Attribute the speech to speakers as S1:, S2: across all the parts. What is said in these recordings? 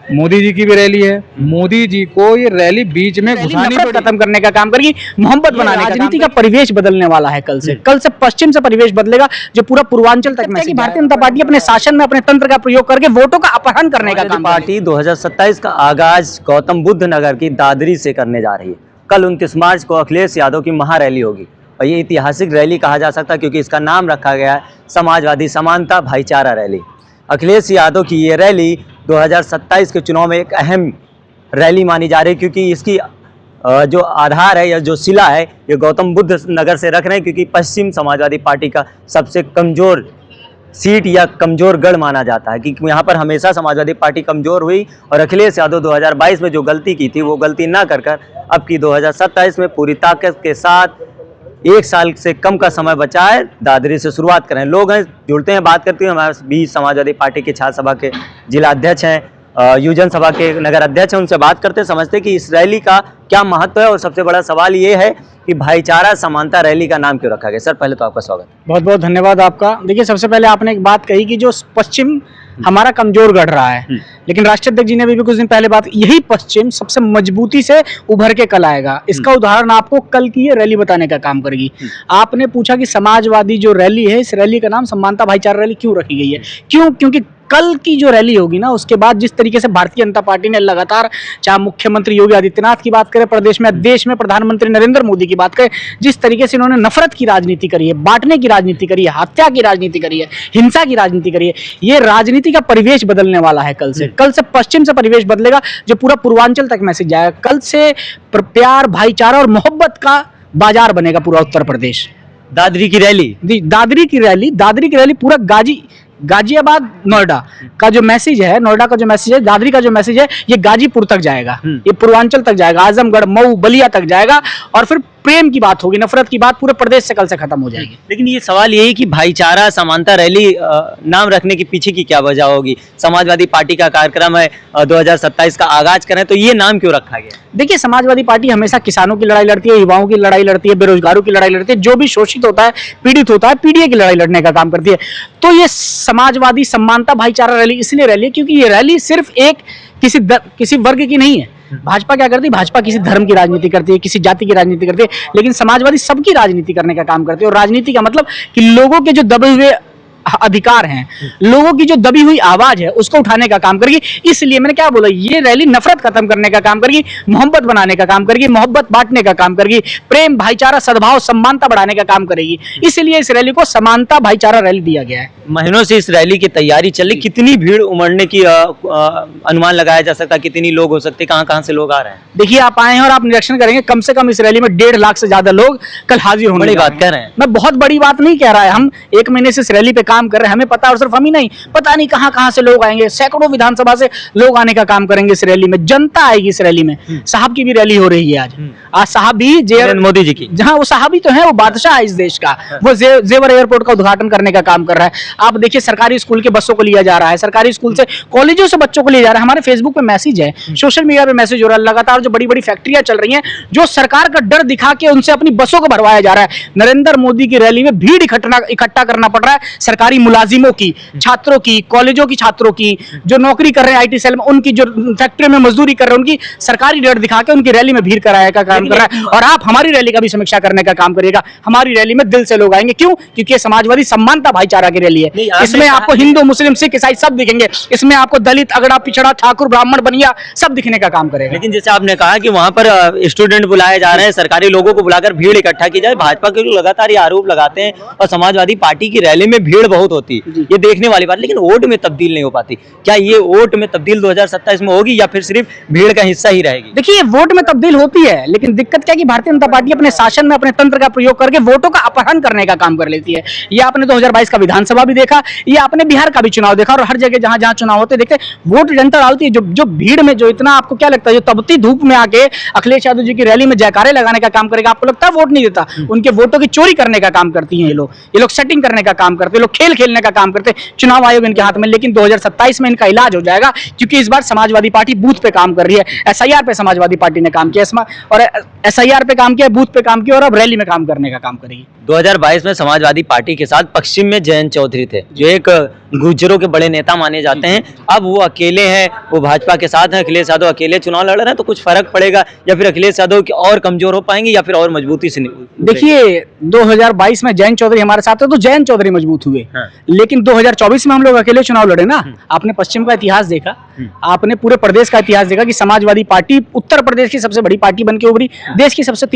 S1: मोदी जी की भी रैली है। मोदी जी को ये रैली बीच में घुसानी पड़ी,
S2: खत्म करने का काम करेगी, मोहब्बत बनाने का। राजनीति का परिवेश बदलने वाला है कल से पश्चिम से परिवेश बदलेगा जो पूरा पूर्वांचल तक में। भारतीय जनता पार्टी अपने शासन में अपने तंत्र का प्रयोग करके वोटों का अपहरण करने का काम।
S3: पार्टी 2027 का आगाज गौतम बुद्ध नगर की दादरी से करने जा रही है। कल 29 मार्च को अखिलेश यादव की महारैली होगी और ये ऐतिहासिक रैली कहा जा सकता है क्योंकि इसका नाम रखा गया है समाजवादी समानता भाईचारा रैली। अखिलेश यादव की ये रैली 2027 के चुनाव में एक अहम रैली मानी जा रही है क्योंकि इसकी जो आधार है या जो शिला है ये गौतम बुद्ध नगर से रख रहे हैं क्योंकि पश्चिम समाजवादी पार्टी का सबसे कमज़ोर सीट या कमज़ोर गढ़ माना जाता है कि यहाँ पर हमेशा समाजवादी पार्टी कमज़ोर हुई और अखिलेश यादव 2022 में जो गलती की थी वो गलती ना कर अब की 2027 में पूरी ताकत के साथ 1 साल से कम का समय बचा है, दादरी से शुरुआत करें। लोग हैं जुड़ते हैं, बात करते हैं। हमारे बीच समाजवादी पार्टी के छात्र सभा के जिला अध्यक्ष हैं, युवजन सभा के नगर अध्यक्ष हैं, उनसे बात करते हैं, समझते हैं कि इस रैली का क्या महत्व है और सबसे बड़ा सवाल ये है कि भाईचारा समानता रैली का नाम क्यों रखा गया। सर पहले तो आपका स्वागत।
S2: बहुत बहुत धन्यवाद आपका। देखिए सबसे पहले आपने एक बात कही कि जो पश्चिम हमारा कमजोर गढ़ रहा है, लेकिन राष्ट्राध्यक्ष जी ने भी कुछ दिन पहले बात, यही पश्चिम सबसे मजबूती से उभर के कल आएगा। इसका उदाहरण आपको कल की ये रैली बताने का काम करेगी। आपने पूछा कि समाजवादी जो रैली है, इस रैली का नाम समानता भाईचारा रैली क्यों रखी गई है? क्योंकि कल की जो रैली होगी ना, उसके बाद जिस तरीके से भारतीय जनता पार्टी ने लगातार, चाहे मुख्यमंत्री योगी आदित्यनाथ की बात करें प्रदेश में, देश में प्रधानमंत्री नरेंद्र मोदी की बात करें, जिस तरीके से इन्होंने नफरत की राजनीति करी है, बांटने की राजनीति करी है, हत्या की राजनीति करी है, हिंसा की राजनीति करी है, ये राजनीति का परिवेश बदलने वाला है कल से पश्चिम से परिवेश बदलेगा जो पूरा पूर्वांचल तक मैसेज जाएगा। कल से प्यार, भाईचारा और मोहब्बत का बाजार बनेगा पूरा उत्तर प्रदेश।
S3: दादरी की रैली पूरा
S2: गाजियाबाद नोएडा का जो मैसेज है, दादरी का जो मैसेज है, ये गाजीपुर तक जाएगा, ये पूर्वांचल तक जाएगा, आजमगढ़, मऊ, बलिया तक जाएगा और फिर प्रेम की बात होगी, नफरत की बात पूरे प्रदेश से कल से खत्म हो जाएगी।
S3: लेकिन ये सवाल यही कि भाईचारा समानता रैली नाम रखने के पीछे की क्या वजह होगी? समाजवादी पार्टी का कार्यक्रम है 2027 का आगाज करें तो ये नाम क्यों रखा गया?
S2: देखिए समाजवादी पार्टी हमेशा किसानों की लड़ाई लड़ती है, युवाओं की लड़ाई लड़ती है, बेरोजगारों की लड़ाई लड़ती है, जो भी शोषित होता है, पीड़ित होता है, पीडीए की लड़ाई लड़ने का काम करती है। तो ये समाजवादी समानता भाईचारा रैली इसलिए रैली है क्योंकि ये रैली सिर्फ एक किसी वर्ग की नहीं है। भाजपा क्या करती है? भाजपा किसी धर्म की राजनीति करती है, किसी जाति की राजनीति करती है, लेकिन समाजवादी सबकी राजनीति करने का काम करती है। और राजनीति का मतलब कि लोगों के जो दबे हुए अधिकार हैं, लोगों की जो दबी हुई आवाज है, उसको उठाने का काम करेगी। इसलिए मैंने क्या बोला, ये रैली नफरत खत्म करने का काम करेगी, मोहब्बत बनाने का काम करेगी, मोहब्बत बांटने का काम करेगी, प्रेम, भाईचारा, सद्भाव, सम्मानता बढ़ाने का काम करेगी। इसलिए इस रैली को समानता भाईचारा रैली दिया गया है।
S3: महीनों से इस रैली की तैयारी चल रही, कितनी भीड़ उमड़ने की अनुमान लगाया जा सकता है? कितनी लोग हो सकते, कहां से लोग आ रहे हैं?
S2: देखिए आप आए हैं और आप निरीक्षण करेंगे, कम से कम इस रैली में 1.5 लाख से ज्यादा लोग कल हाजिर होने।
S3: बड़ी बात कह रहे हैं।
S2: मैं बहुत बड़ी बात नहीं कह रहा है, हम 1 महीने से इस रैली पे काम कर रहे हैं, हमें पता है। और सिर्फ हम ही नहीं, पता नहीं कहां से लोग आएंगे, सैकड़ों विधानसभा से लोग आने का काम करेंगे इस रैली में, जनता आएगी इस रैली में। साहब की भी रैली हो रही है आज साहब भी
S3: मोदी जी की,
S2: जहां वो साहब ही तो है, वो बादशाह है इस देश का, वो जेवर एयरपोर्ट का उद्घाटन करने का काम कर रहा है। आप देखिए सरकारी स्कूल के बसों को लिया जा रहा है, सरकारी स्कूल से, कॉलेजों से बच्चों को लिया जा रहा है। हमारे फेसबुक पे मैसेज है, सोशल मीडिया पे मैसेज हो रहा है, लगातार जो बड़ी बड़ी फैक्ट्रियां चल रही हैं, जो सरकार का डर दिखा के उनसे अपनी बसों को भरवाया जा रहा है। नरेंद्र मोदी की रैली में भीड़ इकट्ठा करना पड़ रहा है सरकारी मुलाजिमों की, छात्रों की, कॉलेजों की छात्रों की, जो नौकरी कर रहे हैं आईटी सेल में, उनकी, जो फैक्ट्री में मजदूरी कर रहे हैं, उनकी सरकारी डर दिखा के उनकी रैली में भीड़ कराने का काम कर रहा है। और आप हमारी रैली का भी समीक्षा करने का काम करिएगा। हमारी रैली में दिल से लोग आएंगे। क्यों? क्योंकि ये समाजवादी समानता भाईचारा की रैली है। इसमें आपको हिंदू, मुस्लिम, सिख, ईसाई सब दिखेंगे। इसमें आपको दलित, अगड़ा, पिछड़ा, ठाकुर, ब्राह्मण, बनिया सब दिखने का काम करेगा।
S3: लेकिन जैसे आपने कहा कि वहां पर स्टूडेंट बुलाए जा रहे हैं, सरकारी लोगों को बुलाकर भीड़ इकट्ठा की जाए, भाजपा के लोग लगातार ये आरोप लगाते हैं और समाजवादी पार्टी की रैली में भीड़ बहुत होती है, ये देखने वाली बात, लेकिन वोट में तब्दील नहीं हो पाती। क्या ये वोट में तब्दील 2027 में होगी या फिर सिर्फ भीड़ का हिस्सा ही रहेगी?
S2: देखिए वोट में तब्दील होती है, लेकिन दिक्कत क्या है कि भारतीय जनता पार्टी अपने शासन में अपने तंत्र का प्रयोग करके वोटों का अपहरण करने का काम कर लेती है। ये आपने 2022 का विधानसभा भी देखा, ये आपने बिहार का भी चुनाव देखा, और हर जगह जहां जहां चुनाव होते देखते वोट जनता डालती है। जो भीड़ में, जो इतना आपको क्या लगता है, जो तपती धूप में आके अखिलेश यादव जी की रैली में जयकारे लगाने का काम करेगा, आपको लगता है वोट नहीं देता? उनके वोटों की चोरी करने का काम करती है ये लोग सेटिंग करने का काम करते हैं। लोग खेल खेलने का काम करते हैं। चुनाव आयोग इनके हाथ में, लेकिन 2027 में इनका इलाज हो जाएगा, क्योंकि इस बार समाजवादी पार्टी बूथ पे काम कर रही है। एसआईआर पे समाजवादी पार्टी ने काम किया और एसआईआर पे काम किया, बूथ पे काम किया, और अब रैली में काम करने का काम करेगी।
S3: 2022 में समाजवादी पार्टी के साथ पश्चिम में जयंत चौधरी थे, जो एक गुर्जरों के बड़े नेता माने जाते हैं। अब वो अकेले हैं, वो भाजपा के साथ हैं, अखिलेश यादव अकेले चुनाव लड़ रहे हैं, तो कुछ फर्क पड़ेगा या फिर अखिलेश यादव की और कमजोर हो पाएंगे या फिर और मजबूती से
S2: देखिए 2022 में जयंत चौधरी हमारे साथ थे तो जयंत चौधरी मजबूत हुए,
S3: हाँ।
S2: लेकिन 2024 में हम लोग अकेले चुनाव लड़े ना। आपने पश्चिम का इतिहास देखा, आपने पूरे प्रदेश का इतिहास देखा कि समाजवादी पार्टी उत्तर प्रदेश की सबसे बड़ी पार्टी बन के उभरी, देश की सबसे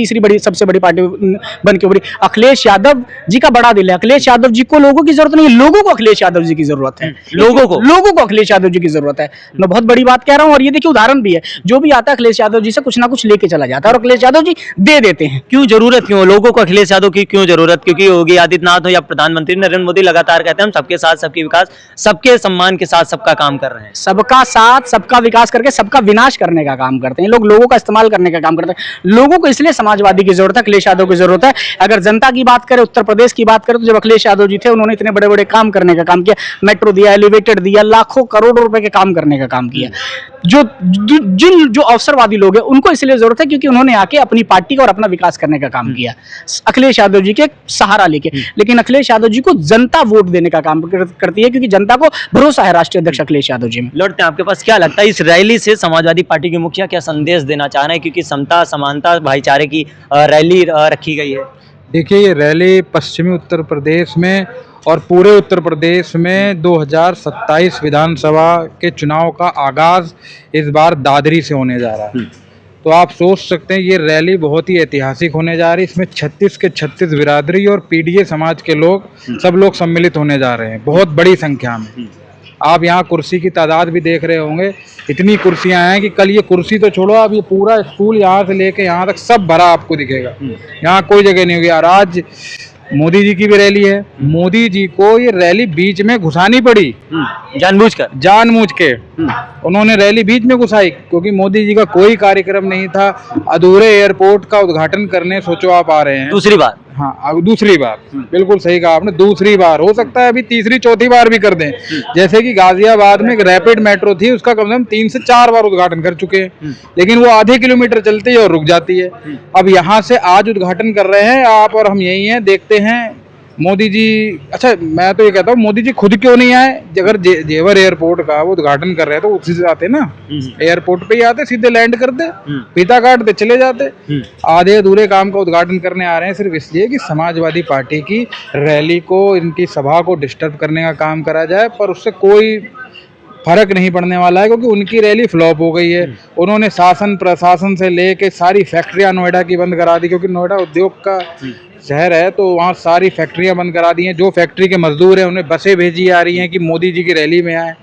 S2: सबसे बड़ी पार्टी बन के उभरी। अखिलेश यादव जी का बड़ा दिल है, अखिलेश यादव जी को लोगों की जरूरत नहीं है, लोगों को अखिलेश यादव जी की जरूरत है, लोगों को अखिलेश यादव जी की जरूरत है। मैं बहुत बड़ी बात कह रहा हूँ, और ये देखिए उदाहरण भी है, जो भी आता है अखिलेश यादव जी से कुछ ना कुछ लेके चला जाता है, और अखिलेश यादव जी दे देते हैं।
S3: क्यों जरूरत, क्यों लोगों को अखिलेश यादव की क्यों जरूरत? क्योंकि योगी आदित्यनाथ हो या प्रधानमंत्री नरेंद्र मोदी लगातार कहते हैं हम सबके साथ सबके विकास, सबके सम्मान के साथ सबका काम कर रहे हैं।
S2: सबका साथ सबका विकास करके सबका विनाश करने का काम करते हैं लोग, लोगों का इस्तेमाल करने का काम करते हैं। लोगों को इसलिए समाजवादी की जरूरत है, अखिलेश यादव की जरूरत है। अगर जनता की बात करें, उत्तर प्रदेश की बात करें, तो जब अखिलेश यादव जी थे उन्होंने इतने बड़े बड़े काम करने का काम किया, मेट्रो दिया, एलिवेटेड दिया, लाखों करोड़ों रुपए के काम करने का काम किया। जो अवसरवादी लोग हैं उनको इसलिए जरूरत है क्योंकि उन्होंने आके अपनी पार्टी का और अपना विकास करने का काम किया अखिलेश यादव जी के सहारा लेके। लेकिन अखिलेश यादव जी को जनता वोट देने का काम करती है, क्योंकि जनता को भरोसा है राष्ट्रीय अध्यक्ष अखिलेश यादव जी में।
S3: लौटते हैं आपके पास, क्या लगता है इस रैली से समाजवादी पार्टी के मुखिया क्या संदेश देना चाह रहे हैं? क्योंकि समता, समानता, भाईचारे की रैली रखी गई है।
S1: देखिए ये रैली पश्चिमी उत्तर प्रदेश में और पूरे उत्तर प्रदेश में 2027 विधानसभा के चुनाव का आगाज इस बार दादरी से होने जा रहा है। तो आप सोच सकते हैं ये रैली बहुत ही ऐतिहासिक होने जा रही है। इसमें 36 के 36 बिरादरी और पीडीए समाज के लोग सब लोग सम्मिलित होने जा रहे हैं, बहुत बड़ी संख्या में। आप यहाँ कुर्सी की तादाद भी देख रहे होंगे, इतनी कुर्सियाँ हैं कि कल ये कुर्सी तो छोड़ो, अब ये पूरा स्कूल यहाँ से लेके यहाँ तक सब भरा आपको दिखेगा, यहाँ कोई जगह नहीं होगी। और आज मोदी जी की भी रैली है, मोदी जी को ये रैली बीच में घुसानी पड़ी, जानबूझ के उन्होंने रैली बीच में घुसाई, क्योंकि मोदी जी का कोई कार्यक्रम नहीं था। अधूरे एयरपोर्ट का उद्घाटन करने सोचो आप आ रहे हैं
S3: दूसरी बार।
S1: हाँ, अब दूसरी बार, बिल्कुल सही कहा आपने, दूसरी बार, हो सकता है अभी तीसरी चौथी बार भी कर दें। जैसे कि गाजियाबाद में एक रैपिड मेट्रो थी, उसका कम से कम 3 से 4 बार उद्घाटन कर चुके हैं, लेकिन वो आधे किलोमीटर चलती है और रुक जाती है। अब यहाँ से आज उद्घाटन कर रहे हैं आप और हम यही हैं, देखते हैं मोदी जी। अच्छा, मैं तो ये कहता हूँ मोदी जी खुद क्यों नहीं आए? अगर जेवर एयरपोर्ट का वो उद्घाटन कर रहे हैं तो उसी से आते ना, एयरपोर्ट पे ही आते, सीधे लैंड करते, फीता काटते, चले जाते। आधे अधूरे काम का उद्घाटन करने आ रहे हैं सिर्फ इसलिए कि समाजवादी पार्टी की रैली को, इनकी सभा को डिस्टर्ब करने का काम करा जाए, पर उससे कोई फर्क नहीं पड़ने वाला है, क्योंकि उनकी रैली फ्लॉप हो गई है। उन्होंने शासन प्रशासन से लेके सारी फैक्ट्रियां नोएडा की बंद करा दी, क्योंकि नोएडा उद्योग का शहर है, तो वहाँ सारी फैक्ट्रियां बंद करा दी हैं। जो फैक्ट्री के मजदूर हैं उन्हें बसें भेजी जा रही हैं कि मोदी जी की रैली में आए।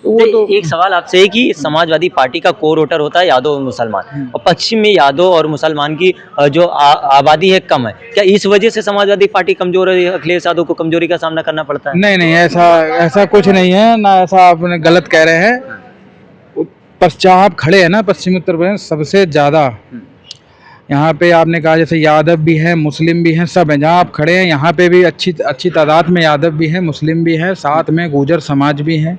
S1: तो वो तो
S3: एक सवाल आपसे है कि समाजवादी पार्टी का कोर वोटर होता है यादव और मुसलमान, और पश्चिम में यादव और मुसलमान की जो आबादी है कम है, क्या इस वजह से समाजवादी पार्टी कमजोर है, अखिलेश यादव को कमजोरी का सामना करना पड़ता है?
S1: नहीं, ऐसा कुछ नहीं है ना, ऐसा आप गलत कह रहे हैं। आप खड़े हैं ना पश्चिमी उत्तर प्रदेश सबसे ज्यादा, यहाँ पे आपने कहा जैसे यादव भी हैं, मुस्लिम भी हैं, सब हैं। जहाँ आप खड़े हैं यहाँ पे भी अच्छी तादाद में यादव भी हैं, मुस्लिम भी हैं, साथ में गुर्जर समाज भी हैं,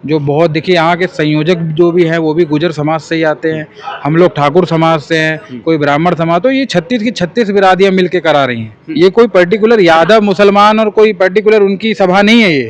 S1: जो बहुत, देखिए यहाँ के संयोजक जो भी हैं वो भी गुर्जर समाज से ही आते हैं। हम लोग ठाकुर समाज से हैं, कोई ब्राह्मण समाज, तो ये 36 की 36 बिरादियाँ मिल के करा रही हैं। ये कोई पर्टिकुलर यादव मुसलमान और कोई पर्टिकुलर उनकी सभा नहीं है। ये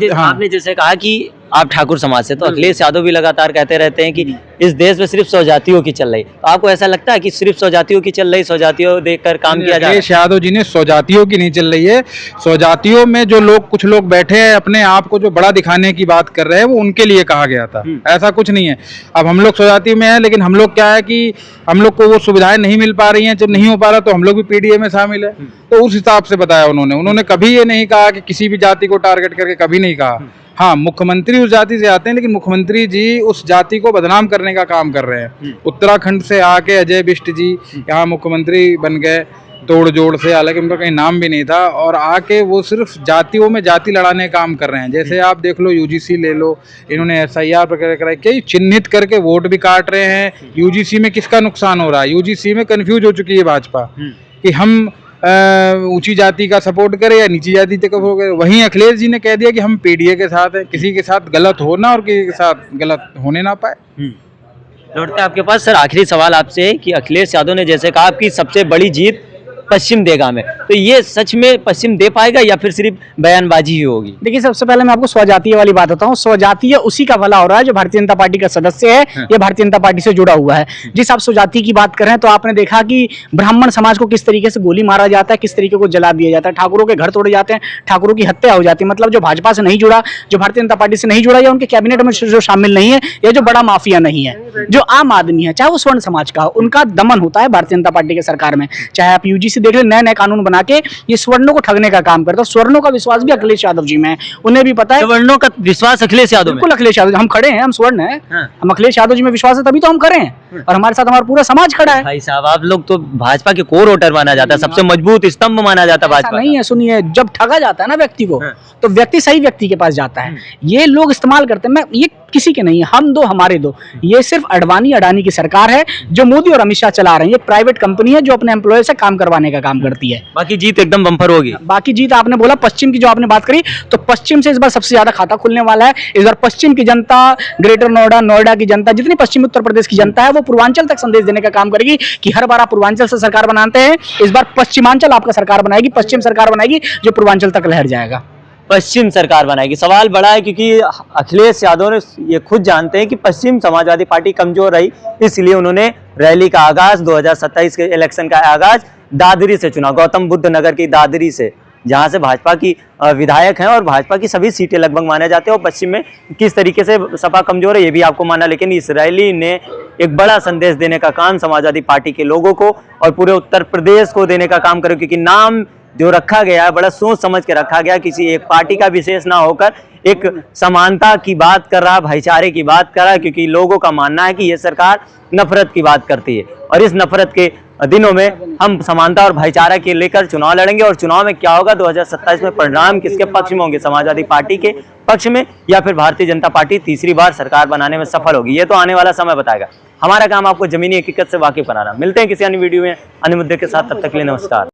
S3: आपने जैसे कहा कि आप ठाकुर समाज से, तो अखिलेश यादव भी लगातार कहते रहते हैं कि इस देश में सिर्फ स्वजातियों की चल रही, तो आपको ऐसा लगता है कि सिर्फ स्वजातियों की चल रही, स्वजातियों देखकर काम किया जा रहा है?
S1: अखिलेश यादव जी ने स्वजातियों की नहीं चल रही है। स्वजातियों में जो लोग, कुछ लोग बैठे हैं अपने आप को जो बड़ा दिखाने की बात कर रहे हैं, वो उनके लिए कहा गया था, ऐसा कुछ नहीं है। अब हम लोग स्वजाति में हैं, लेकिन हम लोग क्या है कि हम लोग को वो सुविधाएं नहीं मिल पा रही हैं, जब नहीं हो पा रहा तो हम लोग भी पीडीए में शामिल है, तो उस हिसाब से बताया उन्होंने कभी ये नहीं कहा कि किसी भी जाति को टारगेट करके, कभी नहीं कहा। हाँ, मुख्यमंत्री उस जाति से आते हैं, लेकिन मुख्यमंत्री जी उस जाति को बदनाम करने का काम कर रहे हैं। उत्तराखंड से आके अजय बिष्ट जी यहाँ मुख्यमंत्री बन गए तोड़ जोड़ से, हालांकि उनका कहीं नाम भी नहीं था, और आके वो सिर्फ जातियों में जाति लड़ाने का काम कर रहे हैं। जैसे आप देख लो, यूजीसी ले लो, इन्होंने एसआईआर प्रक्रिया कराई, कई चिन्हित करके वोट भी काट रहे हैं। यूजीसी में किसका नुकसान हो रहा है? यूजीसी में कंफ्यूज हो चुकी है भाजपा कि हम ऊंची जाति का सपोर्ट करे या नीची जाति का सपोर्ट करे। वहीं अखिलेश जी ने कह दिया कि हम पीडीए के साथ हैं, किसी के साथ गलत होना और किसी के साथ गलत होने ना पाए।
S3: लौटते हैं आपके पास सर, आखिरी सवाल आपसे कि अखिलेश यादव ने जैसे कहा आपकी सबसे बड़ी जीत पश्चिम देगा में, तो ये सच में पश्चिम दे पाएगा या फिर सिर्फ बयानबाजी ही होगी?
S2: देखिए, सबसे पहले मैं आपको स्वजातीय वाली बात बताऊं। स्वजातीय उसी का भला हो रहा है जो भारतीय जनता पार्टी का सदस्य है या भारतीय जनता पार्टी से जुड़ा हुआ है। जिस आप स्वजाति की बात कर रहे हैं, तो आपने देखा कि ब्राह्मण समाज को किस तरीके से गोली मारा जाता है, किस तरीके को जला दिया जाता है, ठाकुरों के घर तोड़े जाते हैं, ठाकुरों की हत्या हो जाती है। मतलब जो भाजपा से नहीं जुड़ा, जो भारतीय जनता पार्टी से नहीं जुड़ा, या उनके कैबिनेट में जो शामिल नहीं है, या जो बड़ा माफिया नहीं है, जो आम आदमी है, चाहे वो स्वर्ण समाज का हो, उनका दमन होता है भारतीय जनता पार्टी की सरकार में। चाहे आप यूजीसी देख ले, नए नए कानून बना के ये स्वर्णों को ठगने का काम करता है। स्वर्णों का विश्वास भी अखिलेश यादव जी में है, उन्हें भी पता है।
S3: सवर्णों का विश्वास अखिलेश यादव में?
S2: बिल्कुल अखिलेश यादव, हम खड़े हैं, हम स्वर्ण हैं, हम अखिलेश यादव जी में विश्वास है, तभी तो हम खड़े हैं, और हमारे साथ हमारा पूरा समाज खड़ा है।
S3: भाई साहब, आप लोग तो भाजपा के कोर वोटर माना जाता है, सबसे मजबूत स्तंभ माना जाता है भाजपा
S2: नहीं है, सुनिए, जब ठगा जाता है ना व्यक्ति को, तो व्यक्ति सही व्यक्ति के पास जाता है। ये लोग इस्तेमाल करते हैं, मैं ये किसी के नहीं है, हम दो हमारे दो। ये सिर्फ अडवाणी अडानी की सरकार है जो मोदी और अमित शाह चला रहे हैं। ये प्राइवेट कंपनी है जो अपने एम्प्लॉय से काम करवाने का काम करती है।
S3: बाकी जीत एकदम बम्पर होगी।
S2: बाकी जीत, आपने बोला पश्चिम की, जो आपने बात करी, तो पश्चिम से इस बार सबसे ज्यादा खाता खुलने वाला है। इस बार पश्चिम की जनता, ग्रेटर नोएडा, नोएडा की जनता, जितनी पश्चिमी उत्तर प्रदेश की जनता है, वो पूर्वांचल तक संदेश देने का काम करेगी कि हर बार आप पूर्वांचल से सरकार बनाते हैं, इस बार पश्चिमांचल आपका सरकार बनाएगी, पश्चिम सरकार बनाएगी जो पूर्वांचल तक लहर जाएगा।
S3: पश्चिम सरकार बनाएगी। सवाल बड़ा है क्योंकि अखिलेश यादव ने ये खुद जानते हैं कि पश्चिम समाजवादी पार्टी कमजोर रही, इसलिए उन्होंने रैली का आगाज 2027 के इलेक्शन का आगाज दादरी से चुना, गौतम बुद्ध नगर की दादरी से, जहां से भाजपा की विधायक हैं और भाजपा की सभी सीटें लगभग माने जाते हैं। और पश्चिम में किस तरीके से सपा कमजोर है ये भी आपको माना, लेकिन इस रैली ने एक बड़ा संदेश देने का काम समाजवादी पार्टी के लोगों को और पूरे उत्तर प्रदेश को देने का काम करे, क्योंकि नाम जो रखा गया है बड़ा सोच समझ के रखा गया, किसी एक पार्टी का विशेष ना होकर एक समानता की बात कर रहा, भाईचारे की बात कर रहा है, क्योंकि लोगों का मानना है कि ये सरकार नफरत की बात करती है। और इस नफरत के दिनों में हम समानता और भाईचारा के लेकर चुनाव लड़ेंगे, और चुनाव में क्या होगा 2027 में परिणाम किसके पक्ष में होंगे, समाजवादी पार्टी के पक्ष में या फिर भारतीय जनता पार्टी तीसरी बार सरकार बनाने में सफल होगी, ये तो आने वाला समय बताएगा। हमारा काम आपको जमीनी हकीकत से वाकिफ बनाना। मिलते हैं किसी अन्य वीडियो में अन्य मुद्दे के साथ, तब तक के लिए नमस्कार।